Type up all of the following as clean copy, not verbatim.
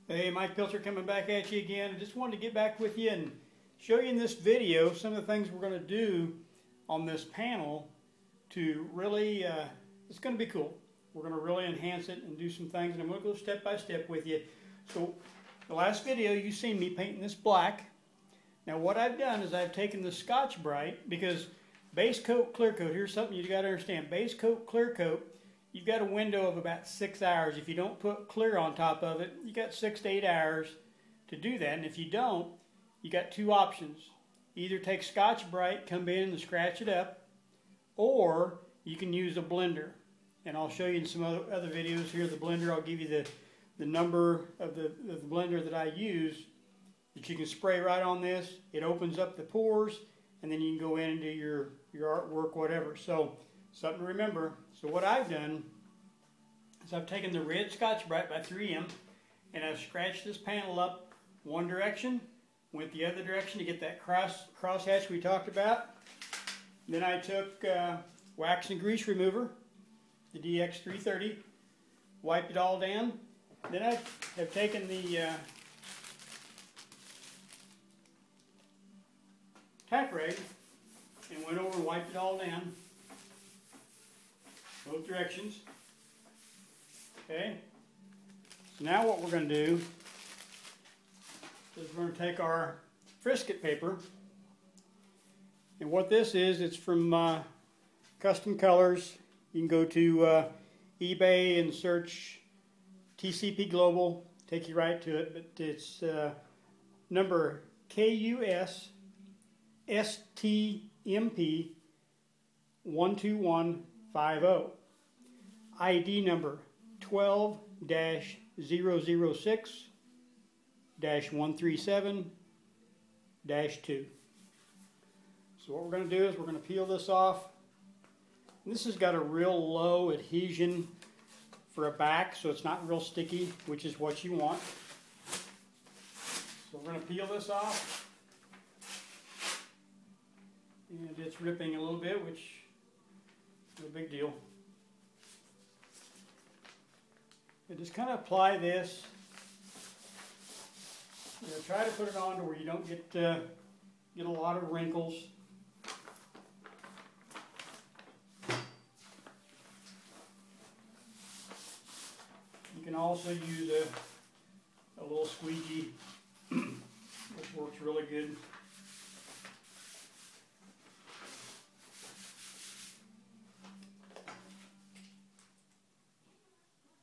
Hey, Mike Pilcher coming back at you again. I just wanted to get back with you and show you in this video some of the things we're going to do on this panel to really, it's going to be cool. We're going to really enhance it and do some things, and I'm going to go step by step with you. So the last video you seen me painting this black. Now what I've done is I've taken the Scotch-Brite, because base coat, clear coat, here's something you got to understand. Base coat, clear coat, you've got a window of about 6 hours. If you don't put clear on top of it, you got 6 to 8 hours to do that. And if you don't, you got two options. Either take Scotch-Brite, come in and scratch it up, or you can use a blender. And I'll show you in some other videos here, the blender. I'll give you the number of the blender that I use that you can spray right on this. It opens up the pores, and then you can go in and do your artwork, whatever. So something to remember. So what I've done is I've taken the red Scotch-Brite by 3M and I've scratched this panel up one direction, went the other direction to get that crosshatch we talked about. Then I took wax and grease remover, the DX330, wiped it all down. Then I have taken the tack rag and went over and wiped it all down, both directions. Okay, so now what we're going to do is we're going to take our Frisket paper, and what this is, it's from Custom Colors. You can go to eBay and search TCP Global, take you right to it, but it's number KUS STMP 12150, ID number 12-006-137-2. So what we're going to do is we're going to peel this off. And this has got a real low adhesion for a back, so it's not real sticky, which is what you want. So we're going to peel this off. And it's ripping a little bit, which is no big deal. And just kind of apply this. You know, try to put it on to where you don't get a lot of wrinkles. You can also use a little squeegee, which works really good.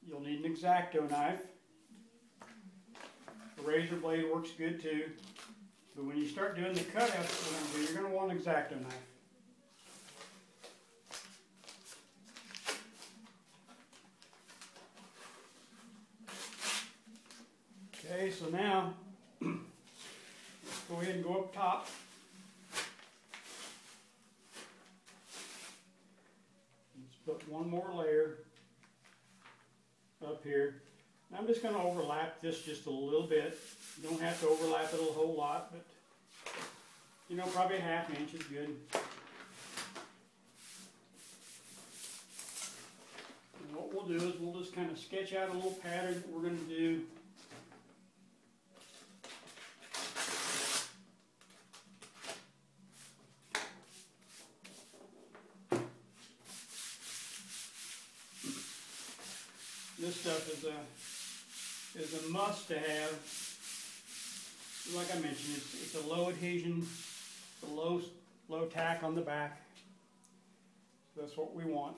You'll need an X-Acto knife. A razor blade works good too. But when you start doing the cutouts, you're going to want an X-Acto knife. Okay, so now let's go ahead and go up top. Let's put one more layer up here. I'm just going to overlap this just a little bit. You don't have to overlap it a whole lot, but you know, probably a ½ inch is good. And what we'll do is we'll just kind of sketch out a little pattern that we're going to do. This stuff is a must to have. Like I mentioned, it's a low adhesion, a low tack on the back. So that's what we want.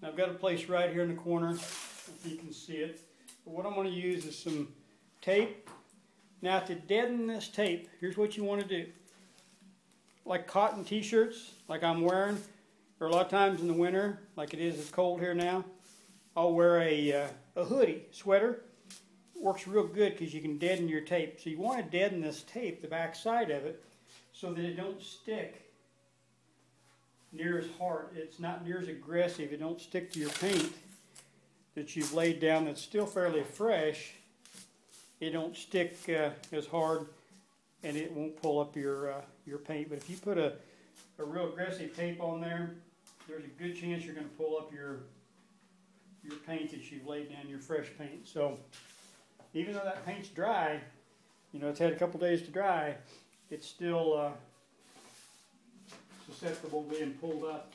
Now I've got a place right here in the corner, if you can see it. But what I'm going to use is some tape. Now to deaden this tape, here's what you want to do. Like cotton t-shirts, like I'm wearing, or a lot of times in the winter, like it's cold here now, I'll wear a hoodie, sweater. It works real good because you can deaden your tape. So you want to deaden this tape, the back side of it, so that it don't stick near as hard. It's not near as aggressive. It don't stick to your paint that you've laid down that's still fairly fresh. It don't stick as hard, and it won't pull up your paint. But if you put a real aggressive tape on there, there's a good chance you're going to pull up your paint that you've laid down, your fresh paint. So even though that paint's dry, you know, it's had a couple days to dry, it's still susceptible to being pulled up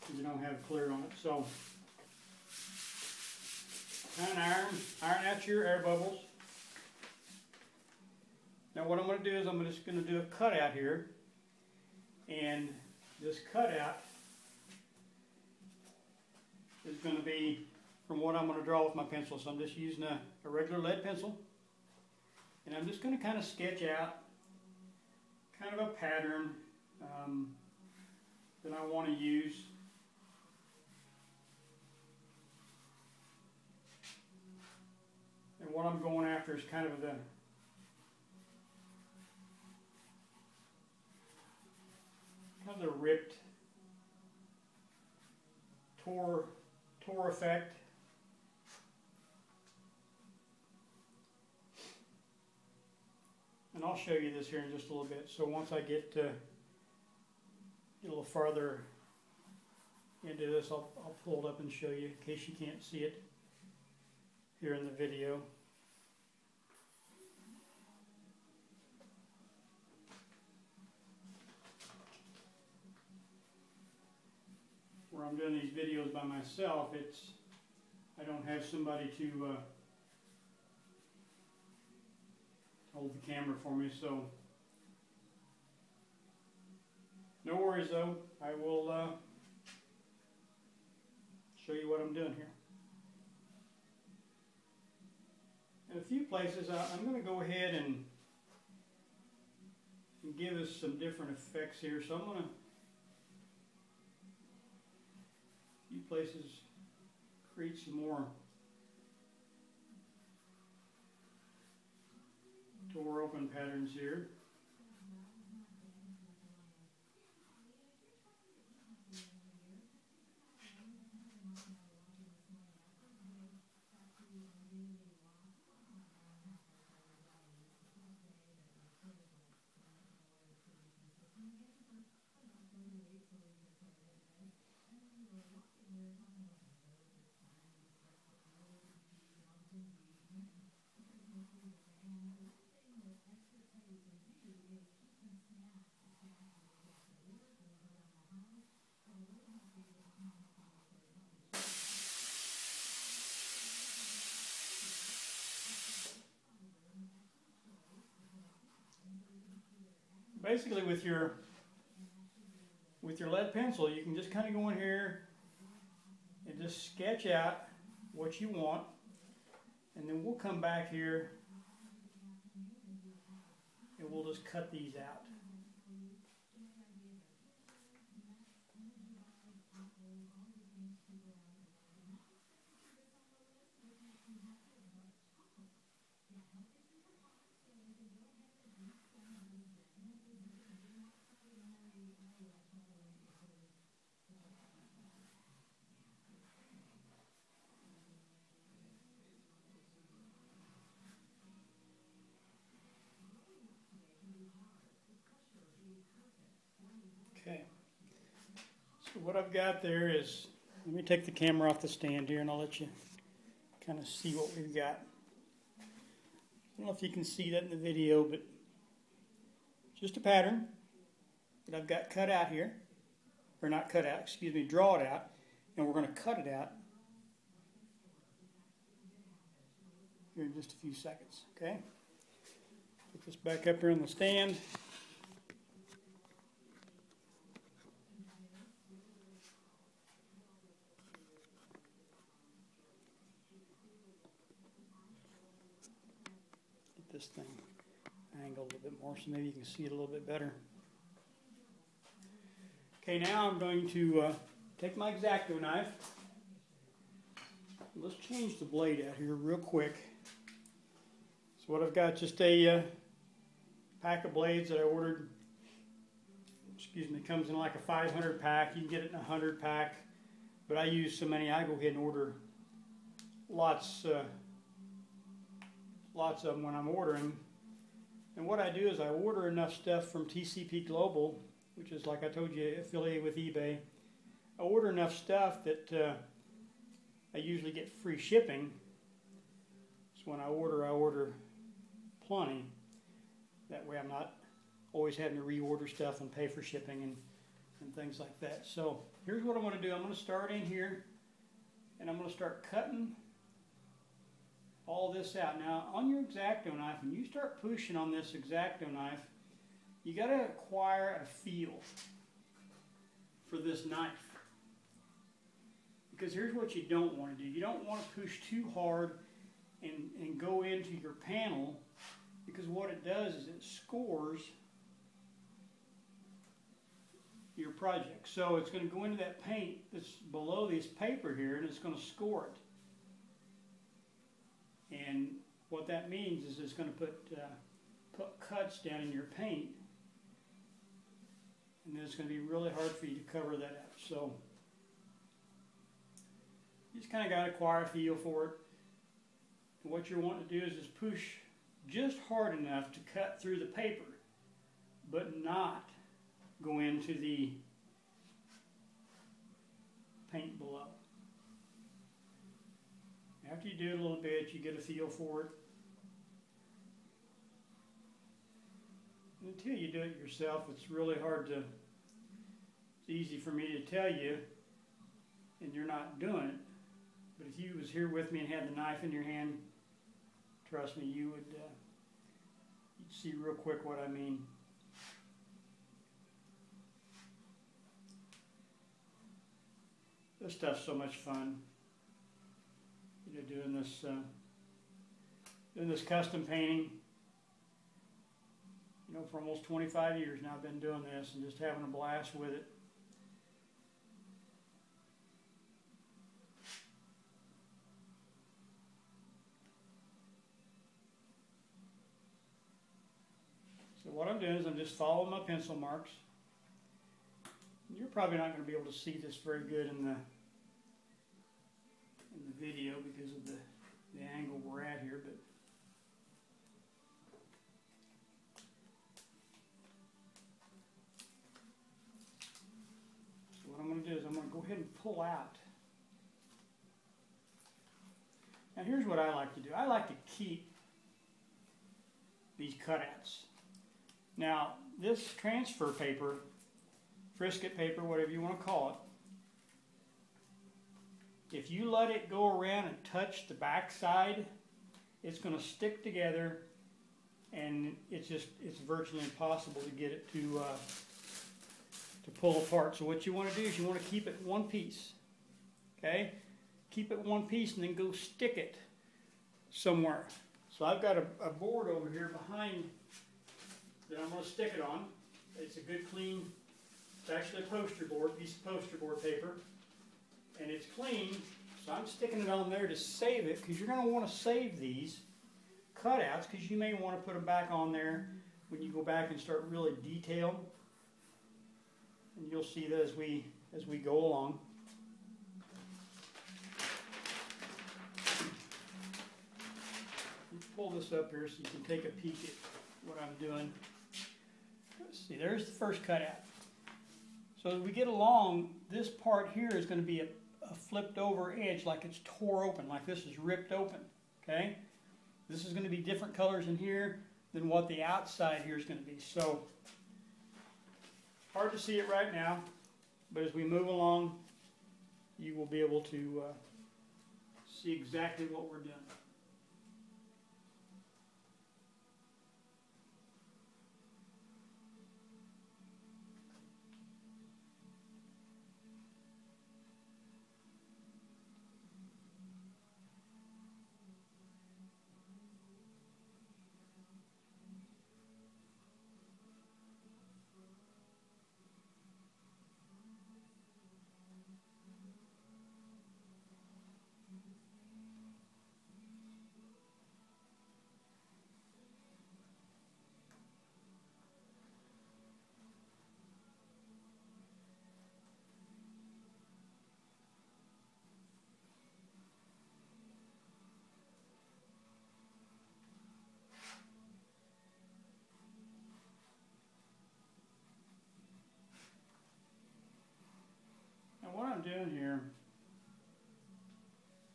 if you don't have clear on it. So, kind of iron out your air bubbles. Now what I'm going to do is I'm just going to do a cutout here, and this cutout is going to be from what I'm going to draw with my pencil. So I'm just using a regular lead pencil, and I'm just going to kind of sketch out kind of a pattern that I want to use. And what I'm going after is kind of the ripped tore effect. And I'll show you this here in just a little bit. So once I get a little farther into this, I'll pull it up and show you in case you can't see it here in the video. Where I'm doing these videos by myself, I don't have somebody to hold the camera for me, so no worries though. I will show you what I'm doing here. In a few places, I'm going to go ahead and give us some different effects here. So I'm going to, a few places, create some more tore open patterns here. Basically, with your lead pencil, you can just kind of go in here and just sketch out what you want, and then we'll come back here and we'll just cut these out. Okay, so what I've got there is, let me take the camera off the stand here and I'll let you kind of see what we've got. I don't know if you can see that in the video, but just a pattern that I've got cut out here, or not cut out, excuse me, draw it out, and we're going to cut it out here in just a few seconds, okay? Put this back up here on the stand. This thing angled a little bit more so maybe you can see it a little bit better. Okay, now I'm going to take my X-Acto knife. Let's change the blade out here real quick. So what I've got, just a pack of blades that I ordered. Excuse me, comes in like a 500 pack. You can get it in a 100 pack, but I use so many I go ahead and order lots of them when I'm ordering. And what I do is I order enough stuff from TCP Global, which is, like I told you, affiliated with eBay. I order enough stuff that I usually get free shipping. So when I order plenty. That way I'm not always having to reorder stuff and pay for shipping and things like that. So here's what I'm going to do. I'm going to start in here and I'm going to start cutting all this out. Now on your X-Acto knife, when you start pushing on this X-Acto knife, you got to acquire a feel for this knife. Because here's what you don't want to do. You don't want to push too hard and go into your panel, because what it does is it scores your project. So it's going to go into that paint that's below this paper here, and it's going to score it. And what that means is it's going to put cuts down in your paint, and then it's going to be really hard for you to cover that up. So you just kind of got to acquire a feel for it. And what you're wanting to do is just push just hard enough to cut through the paper, but not go into the paint below. After you do it a little bit, you get a feel for it. And until you do it yourself, it's really hard to, it's easy for me to tell you, and you're not doing it. But if you was here with me and had the knife in your hand, trust me, you would you'd see real quick what I mean. This stuff's so much fun. You know, doing this custom painting. You know, for almost 25 years now I've been doing this and just having a blast with it. So what I'm doing is I'm just following my pencil marks. You're probably not going to be able to see this very good in the video because of the angle we're at here, but so what I'm going to do is I'm going to go ahead and pull out. Now here's what I like to do. I like to keep these cutouts. Now this transfer paper, Frisket paper, whatever you want to call it, if you let it go around and touch the back side, it's going to stick together, and it's virtually impossible to get it to pull apart. So what you want to do is you want to keep it one piece. Okay? Keep it one piece and then go stick it somewhere. So I've got a board over here behind that I'm going to stick it on. It's a good clean, it's actually a poster board, piece of poster board paper. And it's clean, so I'm sticking it on there to save it, because you're going to want to save these cutouts, because you may want to put them back on there when you go back and start really detail. And you'll see that as we go along. Pull this up here so you can take a peek at what I'm doing. Let's see, there's the first cutout. So as we get along, this part here is going to be a flipped over edge, like it's tore open, like this is ripped open. Okay? This is going to be different colors in here than what the outside here is going to be. So hard to see it right now, but as we move along, you will be able to see exactly what we're doing. What I'm doing here,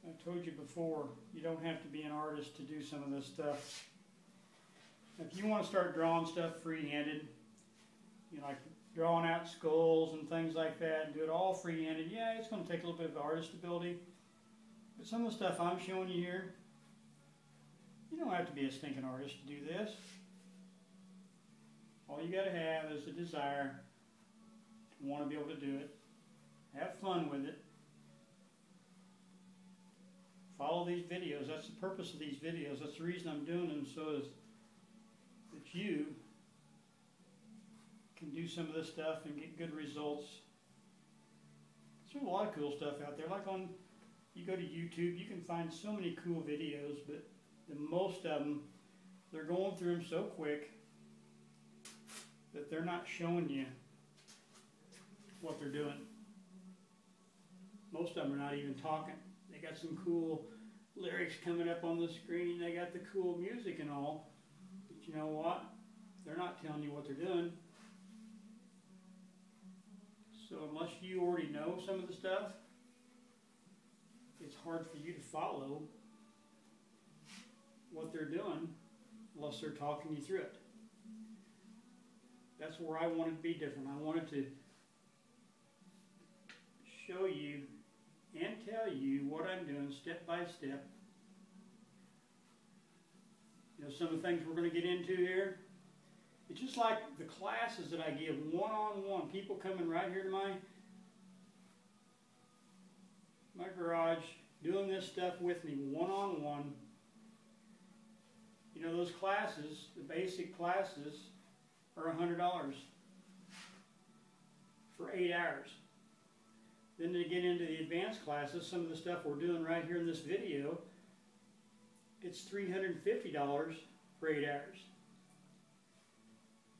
I told you before, you don't have to be an artist to do some of this stuff. If you want to start drawing stuff free-handed, you know, like drawing out skulls and things like that, and do it all free-handed, yeah, it's going to take a little bit of artist ability. But some of the stuff I'm showing you here, you don't have to be a stinking artist to do this. All you got to have is a desire to want to be able to do it. Have fun with it. Follow these videos. That's the purpose of these videos. That's the reason I'm doing them, so is that you can do some of this stuff and get good results. There's a lot of cool stuff out there. Like you go to YouTube, you can find so many cool videos, but most of them, they're going through them so quick that they're not showing you what they're doing. Most of them are not even talking. They got some cool lyrics coming up on the screen. They got the cool music and all. But you know what? They're not telling you what they're doing. So unless you already know some of the stuff, it's hard for you to follow what they're doing unless they're talking you through it. That's where I wanted to be different. I wanted to show you and tell you what I'm doing step by step. You know, some of the things we're going to get into here, it's just like the classes that I give one-on-one. People coming right here to my garage, doing this stuff with me one-on-one. You know, those classes, the basic classes, are $100 for 8 hours. Then to get into the advanced classes, some of the stuff we're doing right here in this video, it's $350 for 8 hours.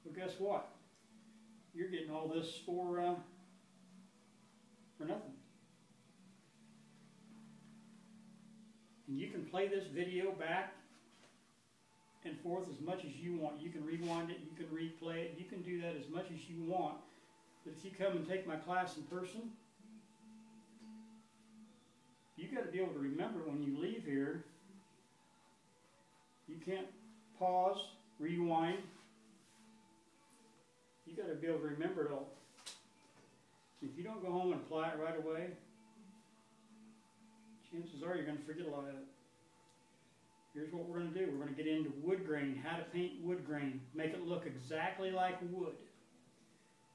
Well, guess what? You're getting all this for nothing. And you can play this video back and forth as much as you want. You can rewind it, you can replay it, you can do that as much as you want. But if you come and take my class in person, you got to be able to remember when you leave here. You can't pause, rewind. You got to be able to remember it all. If you don't go home and apply it right away, chances are you're going to forget a lot of it. Here's what we're going to do. We're going to get into wood grain, how to paint wood grain, make it look exactly like wood.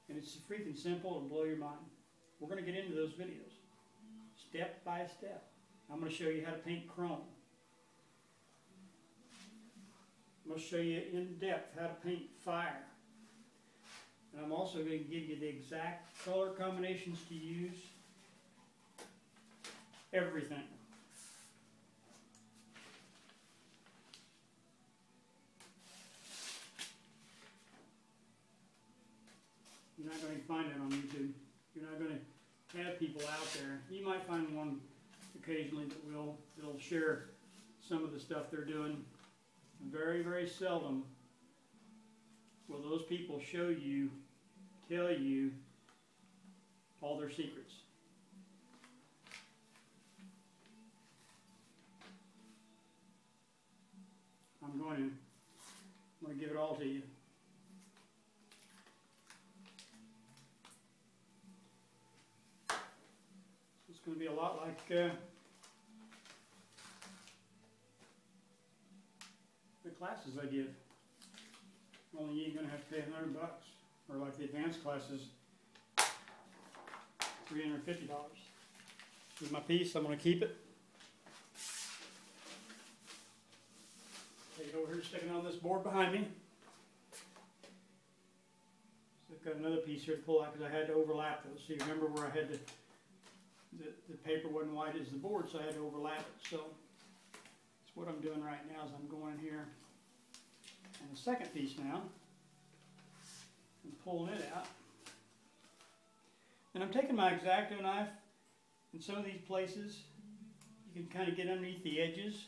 And it's freaking simple. It'll blow your mind. We're going to get into those videos. Step by step. I'm going to show you how to paint chrome. I'm going to show you in depth how to paint fire. And I'm also going to give you the exact color combinations to use. Everything. You're not going to find it on YouTube. You're not going to have people out there. You might find one occasionally that'll share some of the stuff they're doing. Very, very seldom will those people show you, tell you all their secrets. I'm going to give it all to you. It's going to be a lot like the classes I give. Only you ain't going to have to pay $100, or like the advanced classes, $350. This is my piece. I'm going to keep it. Take it over here, stick it on this board behind me. So I've got another piece here to pull out because I had to overlap those. So you remember where I had to, the paper wasn't white as the board, so I had to overlap it. So that's what I'm doing right now is I'm going in here. And the second piece now, I'm pulling it out. And I'm taking my X-Acto knife, in some of these places, you can kind of get underneath the edges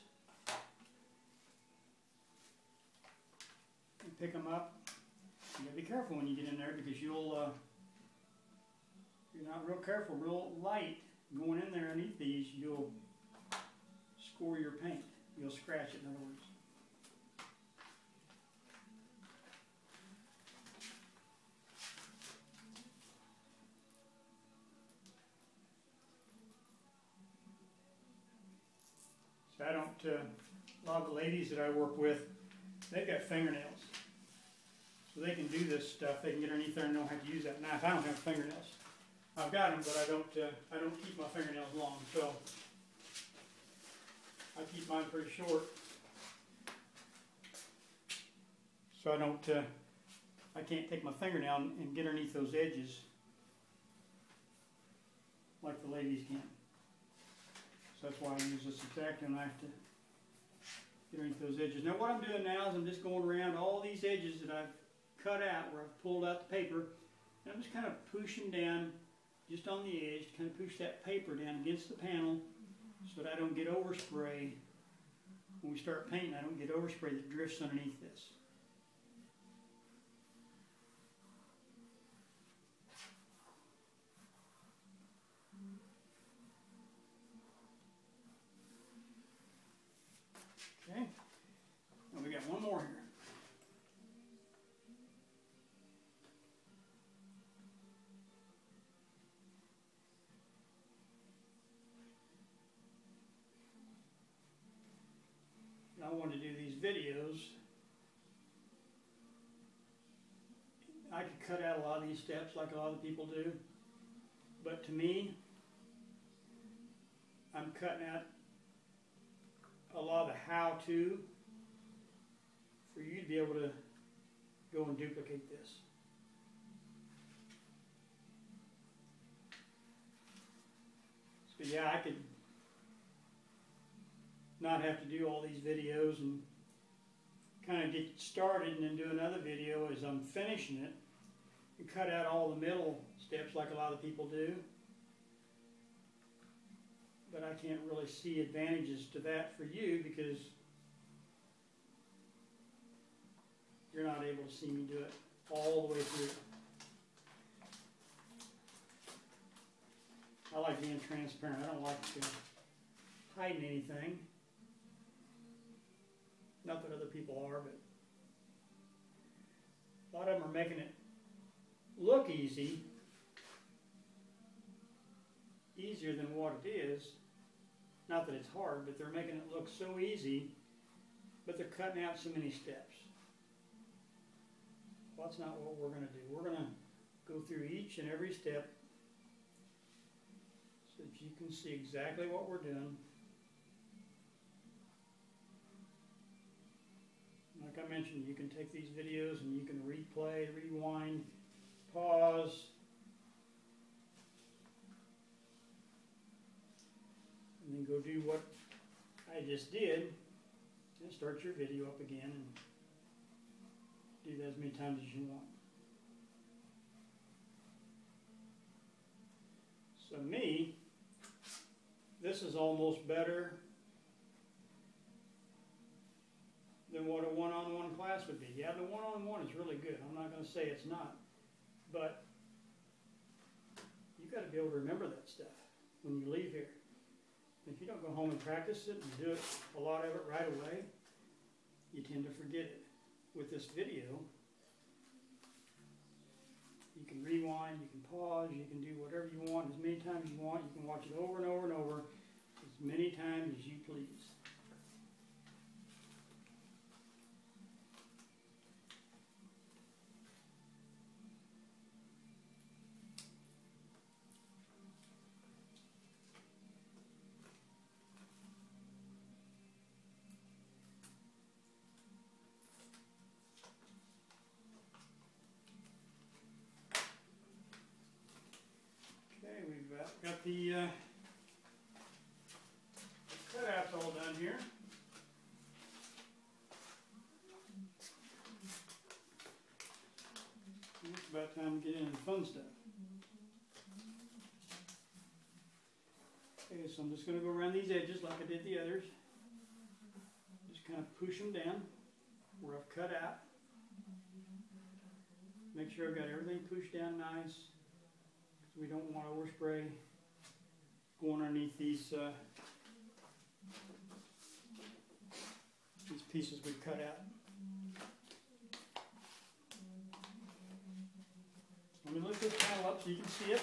and pick them up. You gotta be careful when you get in there because you'll, if you're not real careful, real light, going in there underneath these, you'll score your paint. You'll scratch it, in other words. So I don't, a lot of the ladies that I work with, they've got fingernails. So they can do this stuff. They can get underneath there and know how to use that knife. I don't have fingernails. I've got them, but I don't keep my fingernails long. So I keep mine pretty short. So I don't, I can't take my fingernail and get underneath those edges like the ladies can. So that's why I use this X-Acto knife to get underneath those edges. Now what I'm doing now is I'm just going around all these edges that I've cut out where I've pulled out the paper, and I'm just kind of pushing down just on the edge to kind of push that paper down against the panel so that I don't get oversprayed. When we start painting, I don't get overspray that drifts underneath this. Okay, and we got one more here. I want to do these videos. I could cut out a lot of these steps like a lot of people do, but to me, I'm cutting out a lot of the how-to for you to be able to go and duplicate this. So yeah, I could not have to do all these videos and kind of get started and then do another video as I'm finishing it and cut out all the middle steps like a lot of people do. But I can't really see advantages to that for you because you're not able to see me do it all the way through. I like being transparent. I don't like hiding anything. Not that other people are, but a lot of them are making it look easy, easier than what it is. Not that it's hard, but they're making it look so easy, but they're cutting out so many steps. Well, that's not what we're going to do. We're going to go through each and every step so that you can see exactly what we're doing. Like I mentioned, you can take these videos and you can replay, rewind, pause, and then go do what I just did and start your video up again and do that as many times as you want. So me, this is almost better than what a one-on-one class would be. Yeah, the one-on-one is really good. I'm not going to say it's not. But you've got to be able to remember that stuff when you leave here. If you don't go home and practice it and do it, a lot of it right away, you tend to forget it. With this video, you can rewind, you can pause, you can do whatever you want as many times as you want. You can watch it over and over and over as many times as you please. We've got the cutouts all done here. It's about time to get into the fun stuff. Okay, so I'm just going to go around these edges like I did the others. Just kind of push them down where I've cut out. Make sure I've got everything pushed down nice. We don't want overspray going underneath these these pieces we cut out. Let me lift this panel up so you can see it.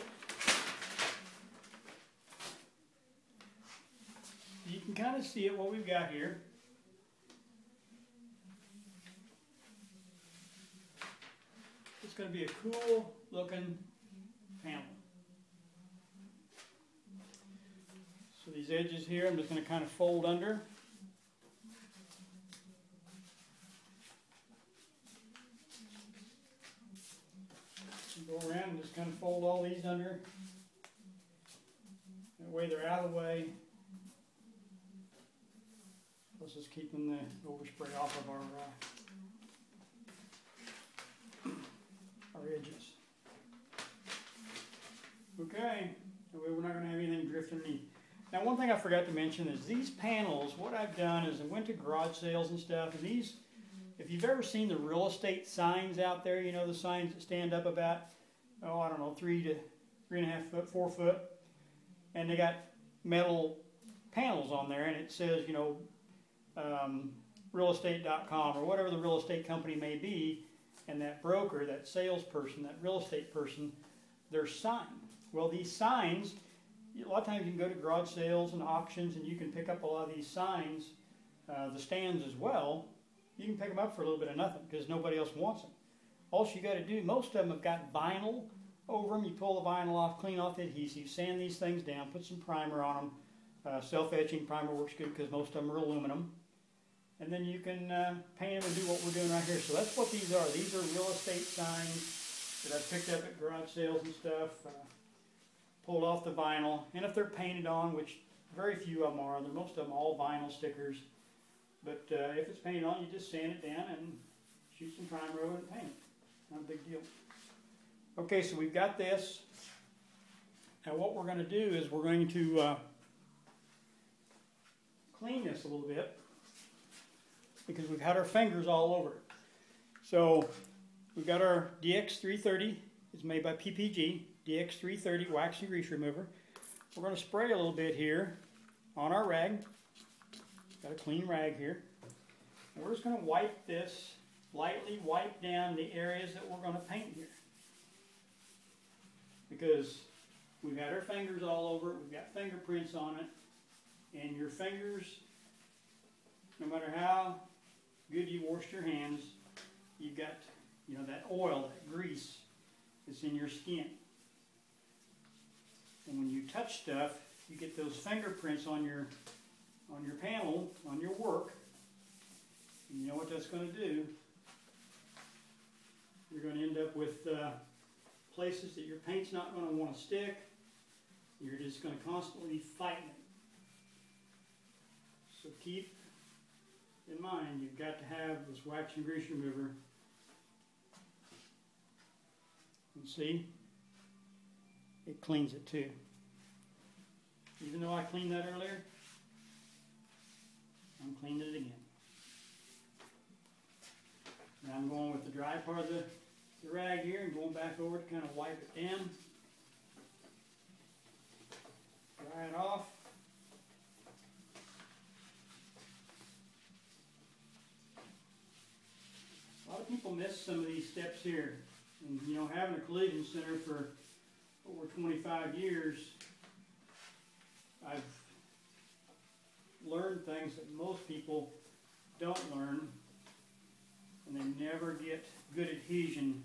You can kind of see it, what we've got here. It's going to be a cool looking panel. So these edges here, I'm just going to kind of fold under. Go around and just kind of fold all these under. That way they're out of the way. Plus it's keeping the overspray off of our edges. Okay, that way we're not going to have anything drift underneath. Now one thing I forgot to mention is these panels, what I've done is I went to garage sales and stuff, and these, if you've ever seen the real estate signs out there, you know, the signs that stand up about, oh, I don't know, 3 to 3.5 foot, 4 foot, and they got metal panels on there, and it says, you know, realestate.com or whatever the real estate company may be, and that broker, that salesperson, that real estate person, their sign. Well, these signs, a lot of times you can go to garage sales and auctions and you can pick up a lot of these signs, the stands as well. You can pick them up for a little bit of nothing because nobody else wants them. All you got to do, most of them have got vinyl over them. You pull the vinyl off, clean off the adhesive, sand these things down, put some primer on them. Self-etching primer works good because most of them are aluminum. And then you can paint them and do what we're doing right here. So that's what these are. These are real estate signs that I've picked up at garage sales and stuff. Pulled off the vinyl. And if they're painted on, which very few of them are, most of them all vinyl stickers. But if it's painted on, you just sand it down and shoot some primer over and paint it. Not a big deal. Okay, so we've got this. Now what we're going to do is we're going to clean this a little bit because we've had our fingers all over it. So we've got our DX330. It's made by PPG. DX330 wax and grease remover. We're going to spray a little bit here on our rag. Got a clean rag here. And we're just going to wipe this, lightly wipe down the areas that we're going to paint here. Because we've had our fingers all over it, we've got fingerprints on it, and your fingers, no matter how good you washed your hands, you've got, you know, that oil, that grease that's in your skin. And when you touch stuff, you get those fingerprints on your panel, on your work. And you know what that's going to do? You're going to end up with places that your paint's not going to want to stick. You're just going to constantly be fighting it. So keep in mind, you've got to have this wax and grease remover. And see, it cleans it too. Even though I cleaned that earlier, I'm cleaning it again. Now I'm going with the dry part of the rag here and going back over to kind of wipe it down. Dry it off. A lot of people miss some of these steps here. And, you know, having a collision center for over 25 years, I've learned things that most people don't learn, and they never get good adhesion.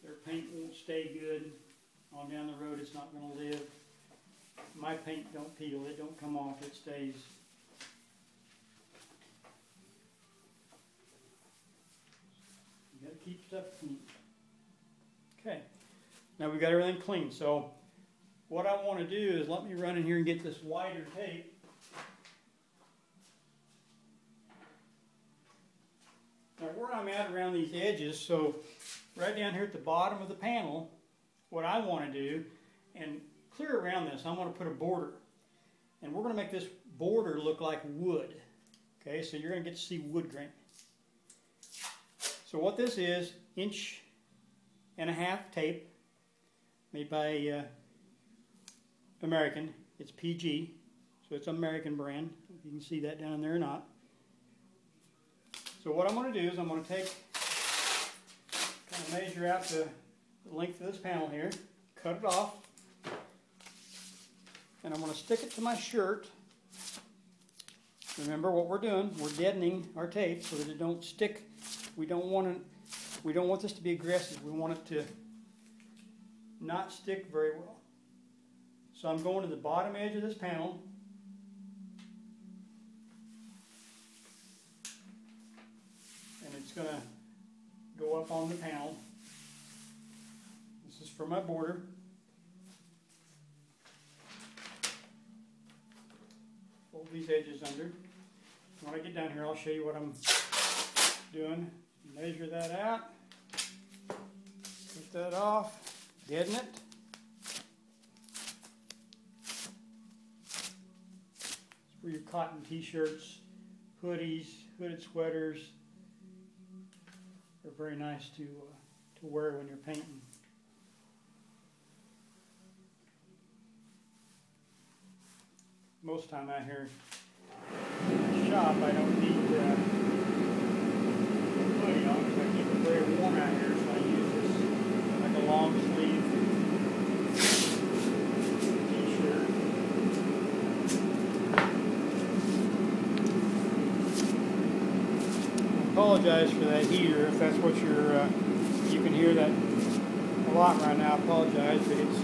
Their paint won't stay good. On down the road, it's not going to live. My paint don't peel. It don't come off. It stays. You got to keep stuff clean. Okay. Now we've got everything clean. So what I want to do is let me run in here and get this wider tape. Now where I'm at around these edges, so right down here at the bottom of the panel, what I want to do, and clear around this, I'm going to put a border. And we're going to make this border look like wood. Okay, so you're going to get to see wood grain. So what this is, 1.5 inch tape, made by American. It's PG, so it's an American brand. If you can see that down there or not. So what I'm going to do is I'm going to take, kind of measure out the length of this panel here, cut it off, and I'm going to stick it to my shirt. Remember what we're doing, we're deadening our tape so that it don't stick. We don't want this to be aggressive. We want it to not stick very well. So I'm going to the bottom edge of this panel. And it's going to go up on the panel. This is for my border. Fold these edges under. When I get down here, I'll show you what I'm doing. Measure that out. Put that off. Deaden it. It's for your cotton t-shirts, hoodies, hooded sweaters. They're very nice to wear when you're painting. Most time out here in the shop, I don't need a hoodie on because I keep it very warm out here, so I use this like a long sleeve t-shirt. I apologize for that heater if that's what you're, you can hear that a lot right now. I apologize, but it's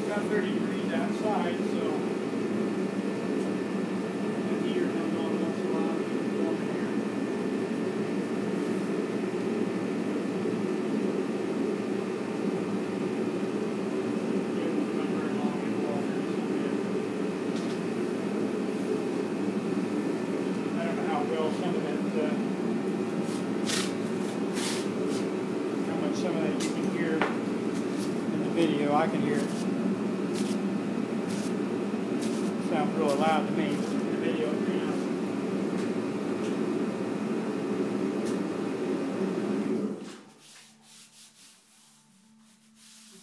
about 30 degrees outside, so I can hear it. Sounds really loud to me. The video now.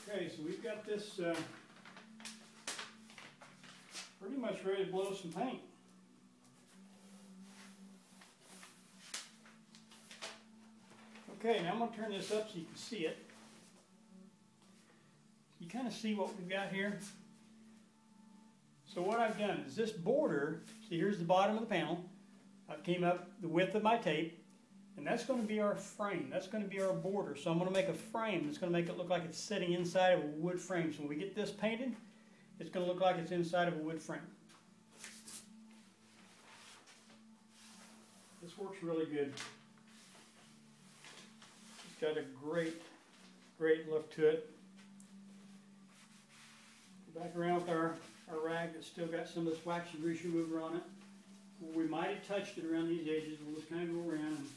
Okay, so we've got this pretty much ready to blow some paint. Okay, now I'm going to turn this up so you can see it. You kind of see what we've got here. So what I've done is this border, see here's the bottom of the panel. I've came up the width of my tape, and that's going to be our frame. That's going to be our border. So I'm going to make a frame that's going to make it look like it's sitting inside of a wood frame. So when we get this painted, it's going to look like it's inside of a wood frame. This works really good. It's got a great look to it. Back around with our rag that's still got some of this waxy grease remover on it. We might have touched it around these edges. We'll just kind of go around and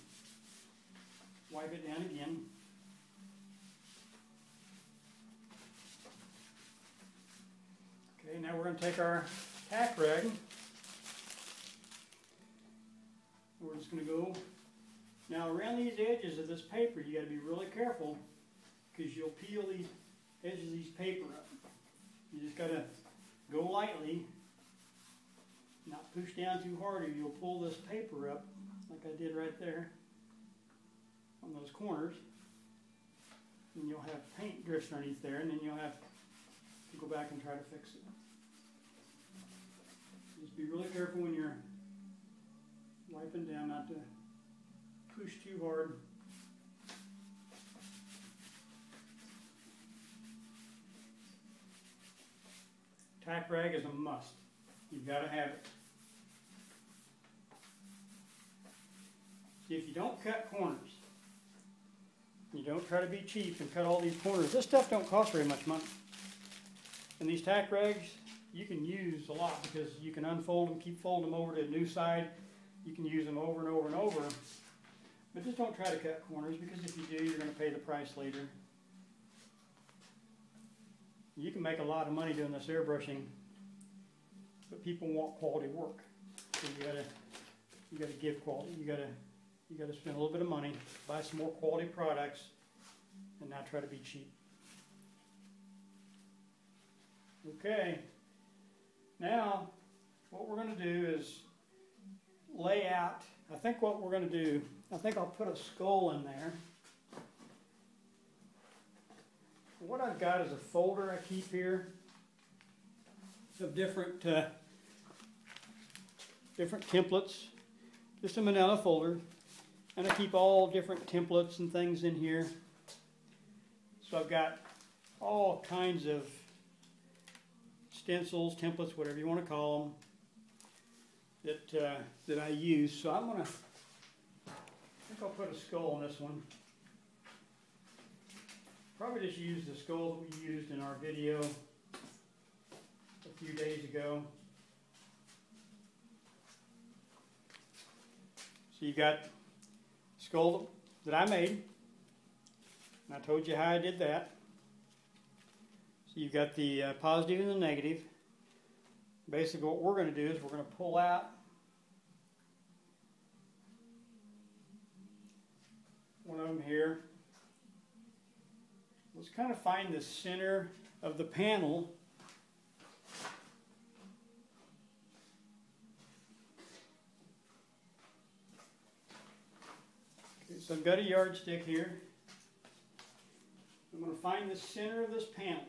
wipe it down again. Okay, now we're going to take our tack rag. We're just going to go. Now around these edges of this paper, you got to be really careful because you'll peel these edges of these paper up. You just got to go lightly, not push down too hard, or you'll pull this paper up like I did right there on those corners, and you'll have paint drifts underneath there, and then you'll have to go back and try to fix it. Just be really careful when you're wiping down not to push too hard. Tack rag is a must. You've got to have it. See, if you don't cut corners, you don't try to be cheap and cut all these corners, this stuff don't cost very much money. And these tack rags, you can use a lot because you can unfold them, keep folding them over to a new side. You can use them over and over and over. But just don't try to cut corners because if you do, you're going to pay the price later. You can make a lot of money doing this airbrushing, but people want quality work. So you gotta give quality. You gotta spend a little bit of money, buy some more quality products, and not try to be cheap. Okay. Now, what we're going to do is lay out I think what we're going to do, I think I'll put a skull in there. What I've got is a folder I keep here of different templates, just a manila folder, and I keep all different templates and things in here. So I've got all kinds of stencils, templates, whatever you want to call them, that I use. So I'm gonna, I think I'll put a skull on this one. Probably just use the skull that we used in our video a few days ago. So you got skull that I made, and I told you how I did that. So you've got the positive and the negative. Basically what we're going to do is we're going to pull out one of them here. Let's kind of find the center of the panel. Okay, so I've got a yardstick here. I'm going to find the center of this panel.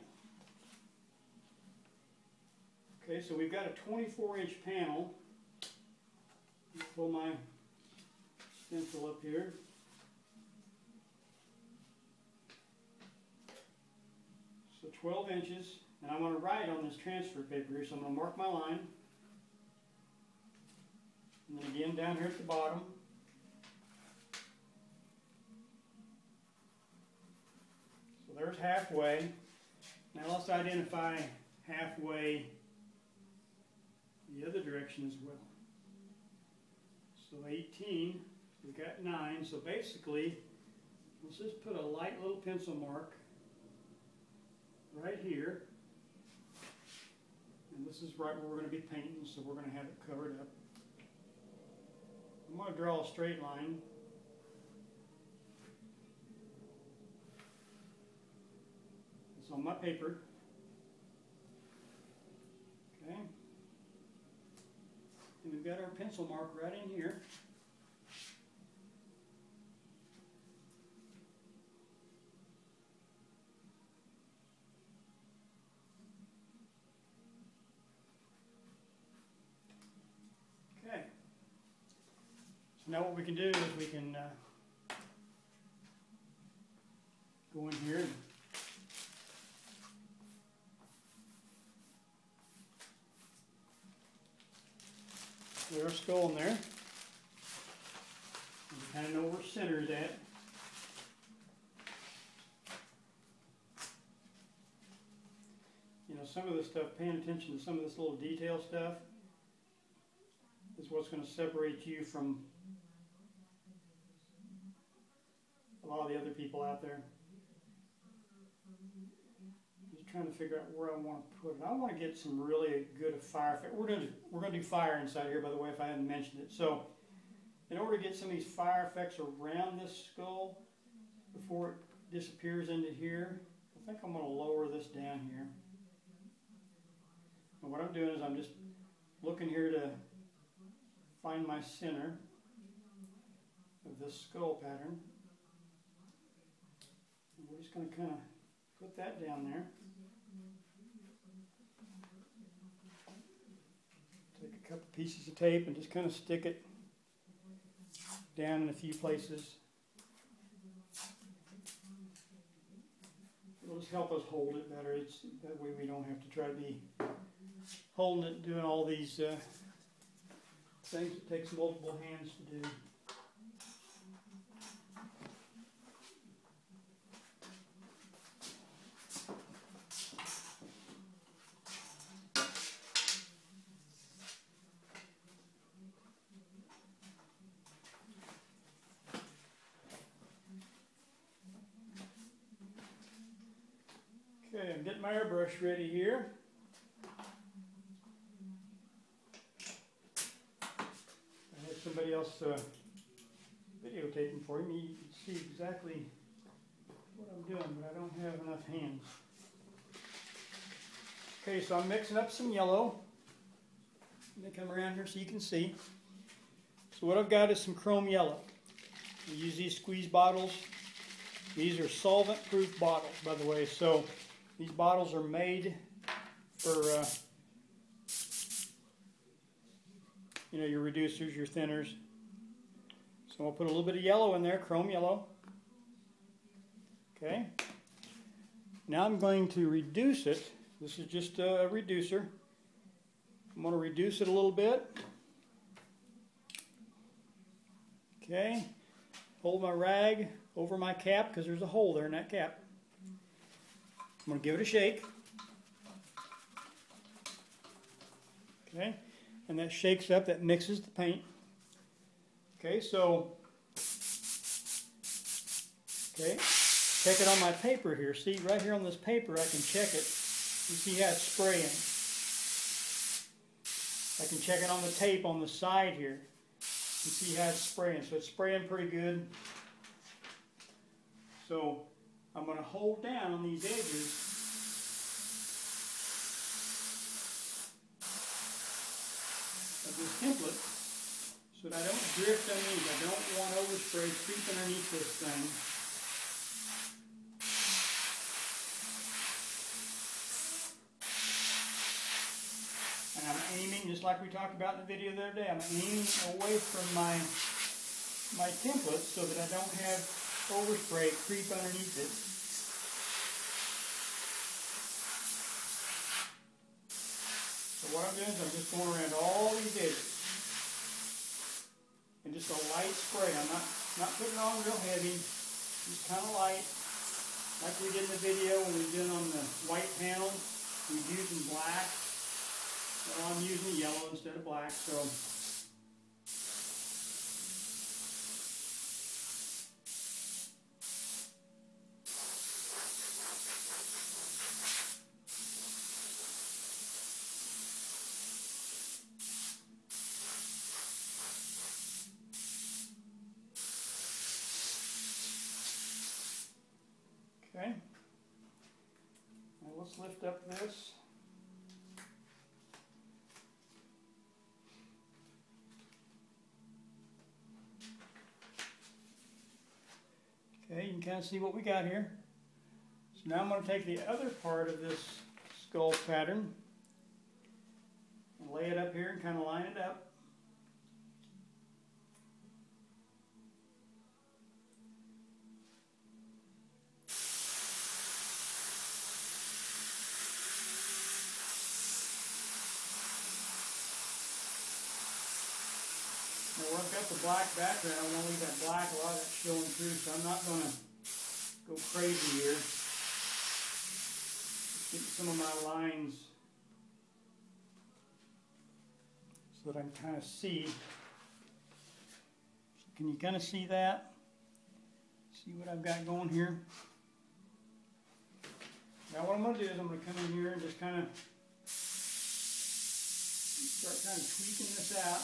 Okay, so we've got a 24-inch panel. Pull my stencil up here. So 12 inches, and I'm going to write on this transfer paper here, so I'm going to mark my line. And then again down here at the bottom. So there's halfway. Now let's identify halfway the other direction as well. So 18, we've got 9, so basically, let's just put a light little pencil mark right here. And this is right where we're going to be painting, so we're going to have it covered up. I'm going to draw a straight line. It's on my paper. Okay. And we've got our pencil mark right in here. Okay. So now what we can do is we can go in here and put our skull in there. And you kind of know where center is at. You know, some of this stuff, paying attention to some of this little detail stuff is what's going to separate you from a lot of the other people out there. Just trying to figure out where I want to put it. I want to get some really good fire effect. We're going to do fire inside here, by the way, if I hadn't mentioned it. So, in order to get some of these fire effects around this skull before it disappears into here, I think I'm going to lower this down here. And what I'm doing is I'm just looking here to find my center of this skull pattern. And we're just going to kind of put that down there. Take a couple pieces of tape and just kind of stick it down in a few places. It'll just help us hold it better. That way we don't have to try to be holding it, doing all these things. It takes multiple hands to do. Okay, I'm getting my airbrush ready here. I had somebody else videotaping for me. You can see exactly what I'm doing, but I don't have enough hands. Okay, so I'm mixing up some yellow. Let me come around here so you can see. So So what I've got is some chrome yellow. I use these squeeze bottles. These are solvent-proof bottles, by the way. So these bottles are made for you know, your reducers, your thinners. So I'll put a little bit of yellow in there, chrome yellow. Okay. Now I'm going to reduce it. This is just a reducer. I'm going to reduce it a little bit. Okay. Hold my rag over my cap because there's a hole there in that cap. I'm going to give it a shake. Okay. And that shakes up, that mixes the paint. Okay, so, okay, check it on my paper here. See, right here on this paper, I can check it. You see how it's spraying. I can check it on the tape on the side here. You see how it's spraying. So it's spraying pretty good. So I'm going to hold down on these edges of this template so that I don't drift underneath. I don't want overspray creep underneath this thing. And I'm aiming, just like we talked about in the video the other day, I'm aiming away from my template so that I don't have overspray creep underneath it. So what I'm doing is I'm just going around all these edges. And just a light spray. I'm not putting it on real heavy. Just kind of light. Like we did in the video when we did on the white panel. We were using black. Well, I'm using yellow instead of black. So okay. Now let's lift up this. Okay, you can kind of see what we got here. So now I'm going to take the other part of this skull pattern and lay it up here and kind of line it up. Now where I've got the black background, I want to leave that black, a lot of that's showing through, so I'm not going to go crazy here. Just getting some of my lines so that I can kind of see. Can you kind of see that? See what I've got going here? Now what I'm going to do is I'm going to come in here and just kind of start kind of tweaking this out.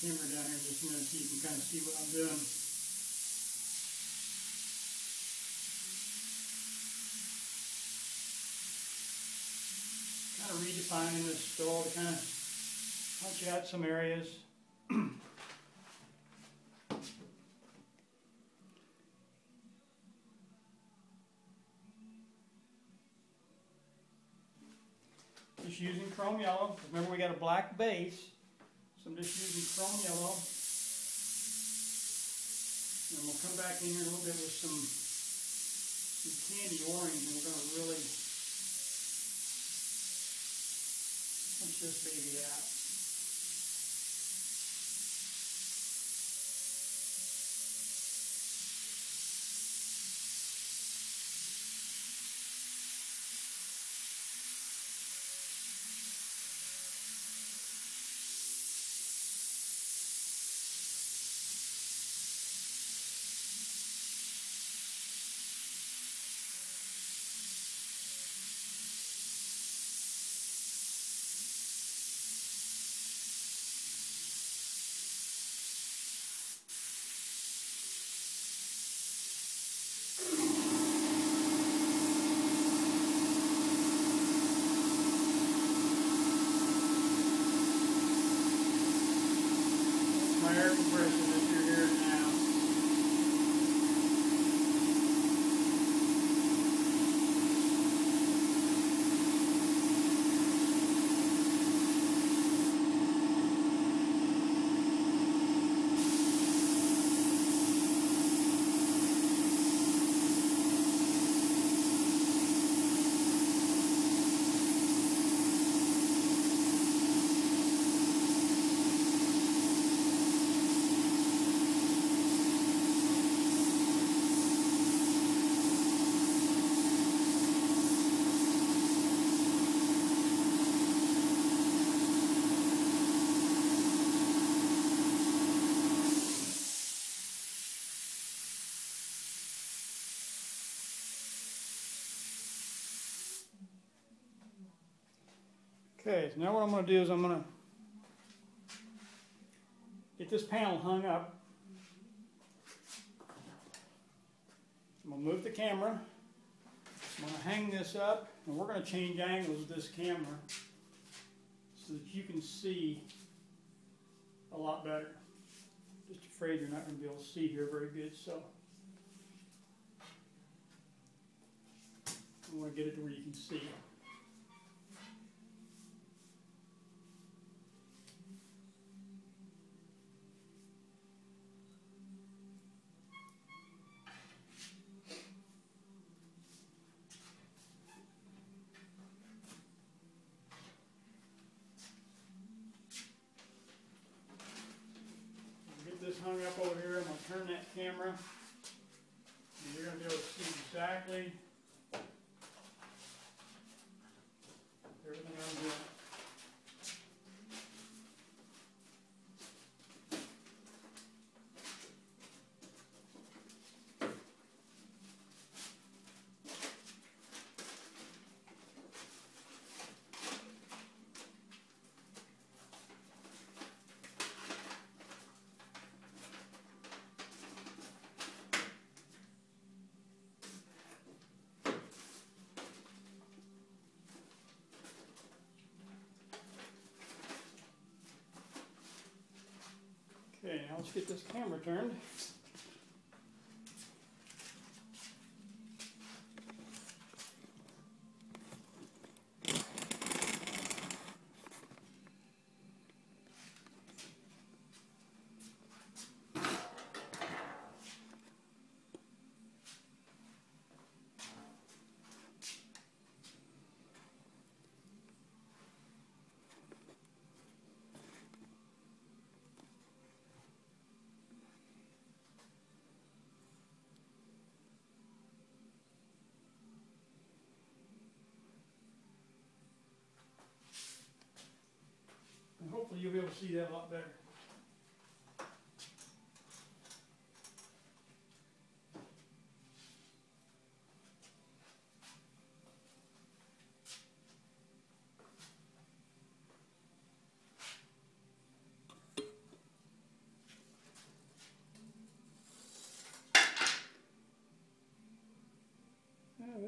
camera down here just a minute so you can kind of see what I'm doing. Kind of redefining this stall to kind of punch out some areas. Just using chrome yellow. Remember, we got a black base, so I'm just using chrome yellow. And we'll come back in here a little bit with some candy orange, and we're going to really punch this baby out. My air compressor that you're hearing now. Okay, so now what I'm going to do is I'm going to get this panel hung up. I'm going to move the camera. I'm going to hang this up, and we're going to change angles with this camera so that you can see a lot better. Just afraid you're not going to be able to see here very good, so I want to get it to where you can see. This hung up over here. I'm going to turn that camera, and you're going to be able to see exactly everything I'm doing. Okay, now let's get this camera turned. And hopefully you'll be able to see that a lot better.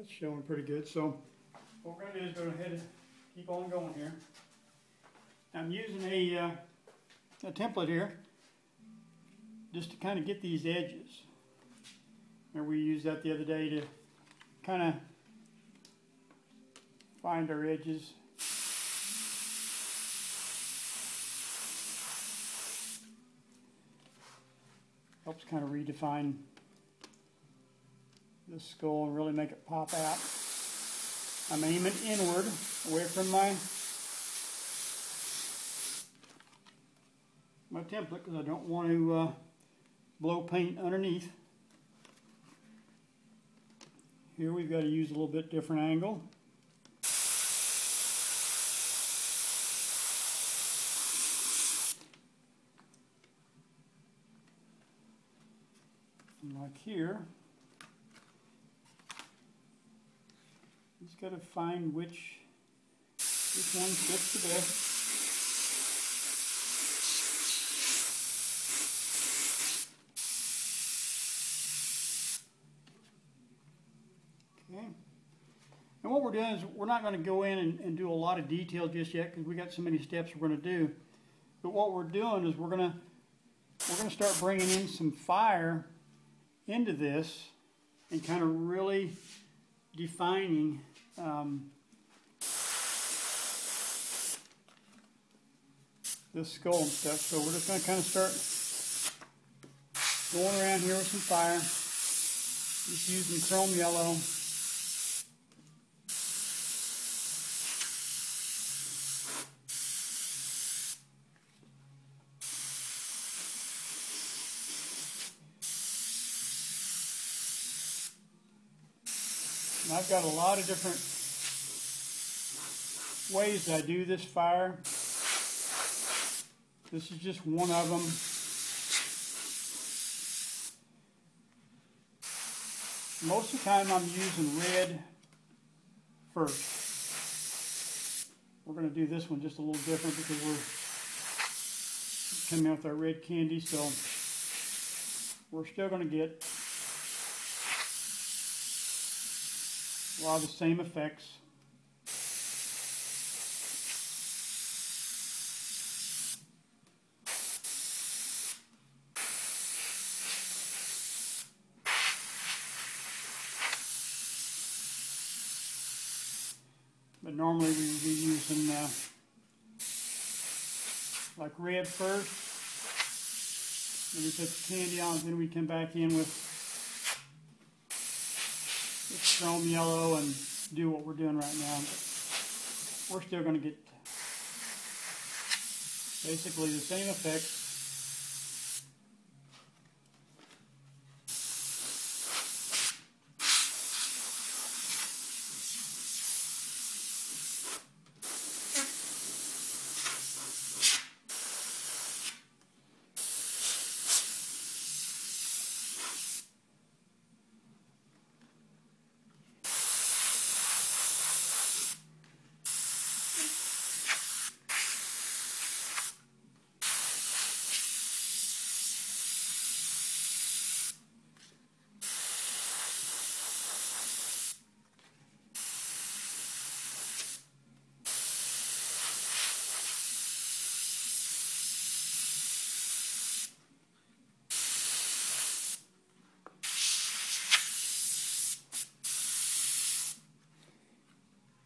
That's showing pretty good. So what we're going to do is go ahead and keep on going here. I'm using a template here just to kind of get these edges. And we used that the other day to kind of find our edges. Helps kind of redefine the skull and really make it pop out. I'm aiming inward, away from my template, because I don't want to blow paint underneath. Here we've got to use a little bit different angle. And like here, just got to find which one fits the best. Okay. And what we're doing is we're not going to go in and do a lot of detail just yet, because we got so many steps we're going to do. But what we're doing is we're going to start bringing in some fire into this and kind of really defining this skull and stuff. So we're just going to kind of start going around here with some fire, just using chrome yellow. And I've got a lot of different ways that I do this fire. This is just one of them. Most of the time I'm using red first. We're going to do this one just a little different because we're coming out with our red candy, so we're still going to get a lot of the same effects. But normally we would be using like red first, then we put the candy on, then we come back in with chrome yellow and do what we're doing right now. But we're still going to get basically the same effects.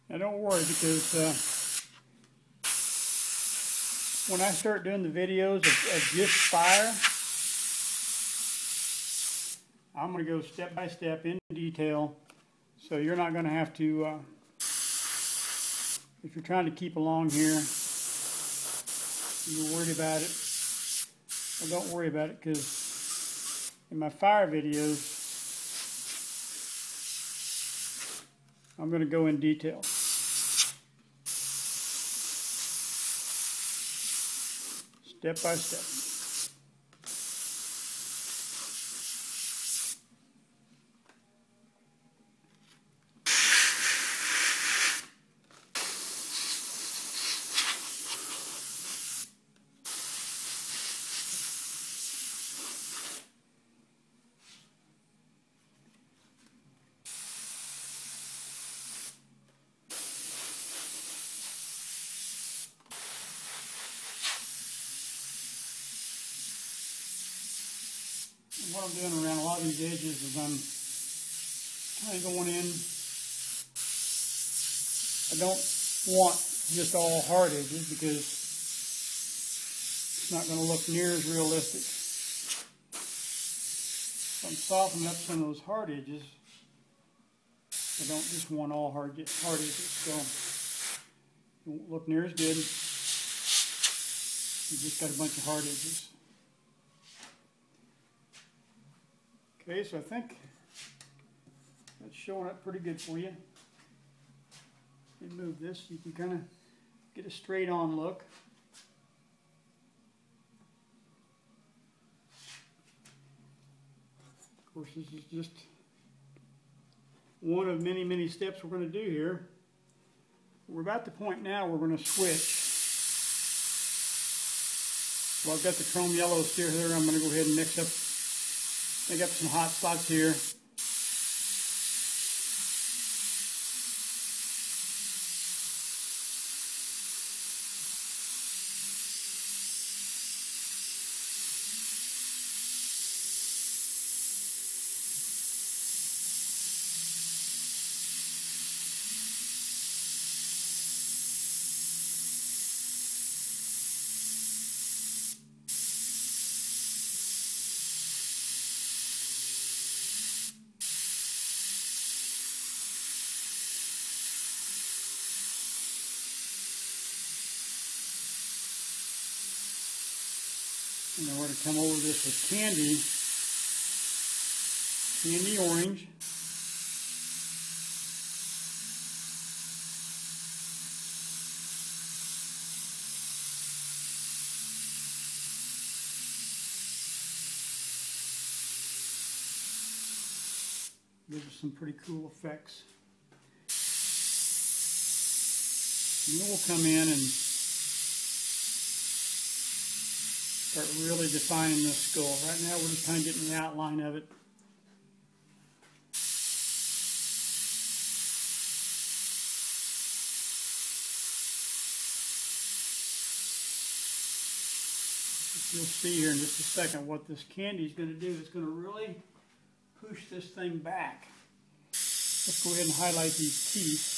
Now don't worry, because when I start doing the videos of just fire, I'm going to go step by step in detail, so you're not going to have to, if you're trying to keep along here, you're worried about it, well, don't worry about it, because in my fire videos, I'm going to go in detail. Step by step. What I'm doing around a lot of these edges is I'm kind of going in. I don't want just all hard edges because it's not going to look near as realistic. So I'm softening up some of those hard edges. I don't just want all hard edges, so it won't look near as good. You just got a bunch of hard edges. Okay, so I think that's showing up pretty good for you. Let me move this so you can kind of get a straight on look. Of course, this is just one of many, many steps we're going to do here. We're about the point now we're going to switch. Well, I've got the chrome yellow still here. I'm going to go ahead and mix up some hot spots here. And then we're going to come over this with candy orange. Gives us some pretty cool effects. And then we'll come in and start really defining this skull. Right now we're just kind of getting the outline of it. You'll see here in just a second what this candy is going to do. It's going to really push this thing back. Let's go ahead and highlight these teeth.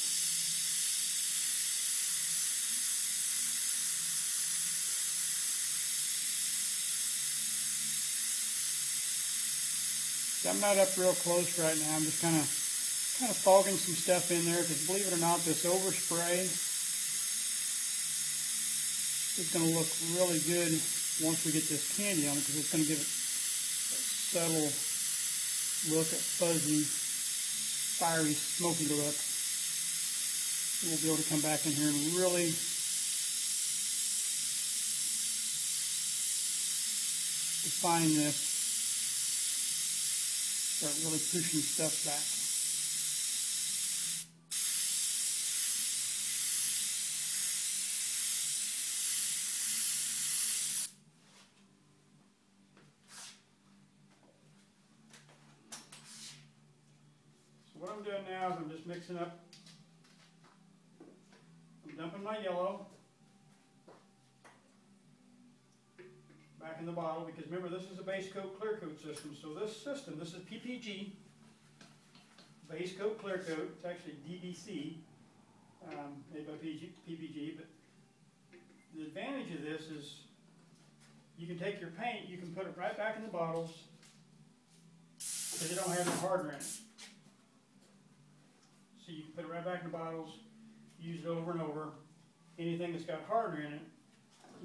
I'm not up real close right now. I'm just kind of fogging some stuff in there because, believe it or not, this overspray is going to look really good once we get this candy on it, because it's going to give it a subtle look, a fuzzy, fiery, smoky look. We'll be able to come back in here and really define this. Start really pushing stuff back. So what I'm doing now is I'm just mixing up. I'm dumping my yellow back in the bottle, because remember, this is a base coat clear coat system. So this system, this is PPG, base coat clear coat. It's actually DBC, made by PPG. But the advantage of this is you can take your paint, you can put it right back in the bottles because they don't have any hardener in it. So you can put it right back in the bottles, use it over and over. Anything that's got hardener in it,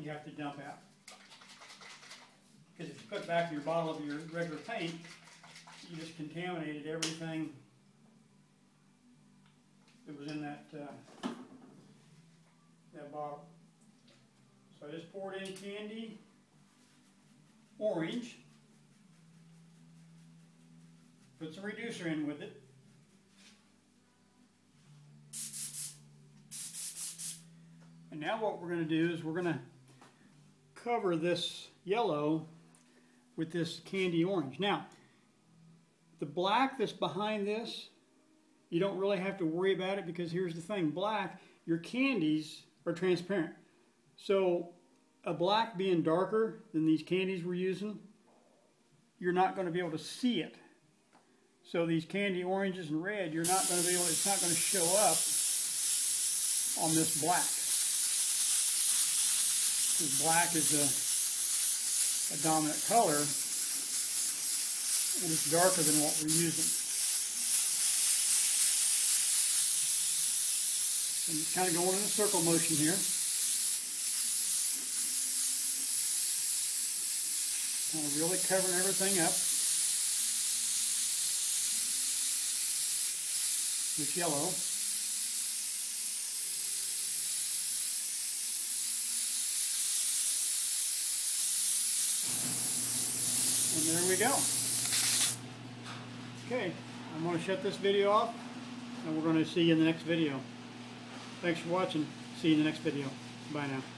you have to dump out. Because if you put it back in your bottle of your regular paint, you just contaminated everything that was in that bottle. So I just poured in candy orange, put some reducer in with it. And now what we're going to do is we're going to cover this yellow with this candy orange. Now, the black that's behind this, you don't really have to worry about it, because here's the thing. Black, your candies are transparent. So a black being darker than these candies we're using, you're not going to be able to see it. So these candy oranges and red, you're not going to be able, it's not going to show up on this black. Because black is a dominant color, and it's darker than what we're using. I'm just kind of going in a circle motion here. Kind of really covering everything up with yellow. And there we go. Okay, I'm going to shut this video off, and we're going to see you in the next video. Thanks for watching. See you in the next video. Bye now.